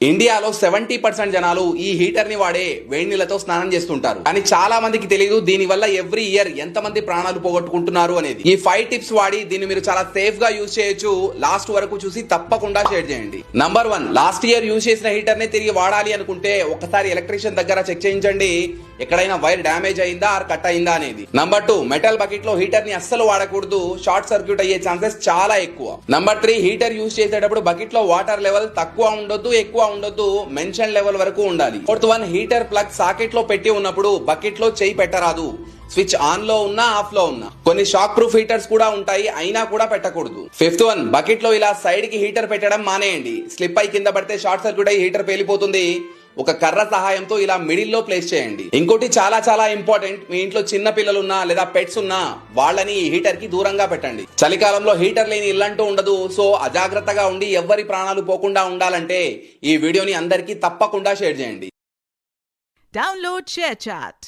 ఇండియాలో 70% జనాలు ఈ హీటర్ ని వాడే వేడి నీళ్ళతో స్నానం చేస్తుంటారు. కానీ చాలా మందికి తెలియదు దీని వల్ల ఎవ్రీ ఇయర్ ఎంత మంది ప్రాణాలు పోగొట్టుకుంటున్నారు అనేది. ఈ 5 టిప్స్ వాడి దీన్ని మీరు చాలా సేఫ్ గా యూజ్ చేయొచ్చు. లాస్ట్ వరకు చూసి తప్పకుండా షేర్ చేయండి. నంబర్ 1, లాస్ట్ ఇయర్ యూజ్ చేసిన హీటర్ ని తిరిగి వాడాలి అనుకుంటే ఒకసారి ఎలక్ట్రీషియన్ దగ్గర చెక్ చేయించండి, ఎక్కడైనా వైర్ డ్యామేజ్ అయిందా ఆర్ కట్ అయిందా అనేది. నంబర్ 2, మెటల్ బకెట్ లో హీటర్ ని అస్సలు వాడకూడదు, షార్ట్ సర్క్యూట్ అయ్యే ఛాన్సెస్ చాలా ఎక్కువ. నంబర్ 3, హీటర్ యూజ్ చేసేటప్పుడు బకెట్ లో వాటర్ లెవెల్ తక్కువ ఉండొద్దు, ఎక్కువ ఉండొద్దు, మెన్షన్ లెవెల్ వరకు ఉండాలి. 4th 1, హీటర్ ప్లగ్ సాకెట్ లో పెట్టి ఉన్నప్పుడు బకెట్ లో చేయి పెట్టరాదు. స్విచ్ ఆన్ లో ఉన్నా ఆఫ్ లో ఉన్నా. కొన్ని షాక్ ప్రూఫ్ హీటర్స్ కూడా ఉంటాయి, అయినా కూడా పెట్టకూడదు. 5th 1, బకెట్ లో ఇలా సైడ్ కి హీటర్ పెట్టడం మానేయండి. స్లిప్ అయి కింద పడితే షార్ట్ సర్క్యూట్ అయ్యి హీటర్ పేలిపోతుంది. ఒక కర్ర సహాయంతో ఇలా మిడిల్ లో ప్లేస్ చేయండి. ఇంకోటి చాలా చాలా ఇంపార్టెంట్, మీ ఇంట్లో చిన్న పిల్లలు ఉన్నా లేదా పెట్స్ ఉన్నా వాళ్ళని ఈ హీటర్ కి దూరంగా పెట్టండి. చలికాలంలో హీటర్ లేని ఇల్లంటూ ఉండదు. సో అజాగ్రత్తగా ఉండి ఎవ్వరి ప్రాణాలు పోకుండా ఉండాలంటే ఈ వీడియోని అందరికీ తప్పకుండా షేర్ చేయండి. Download ShareChat.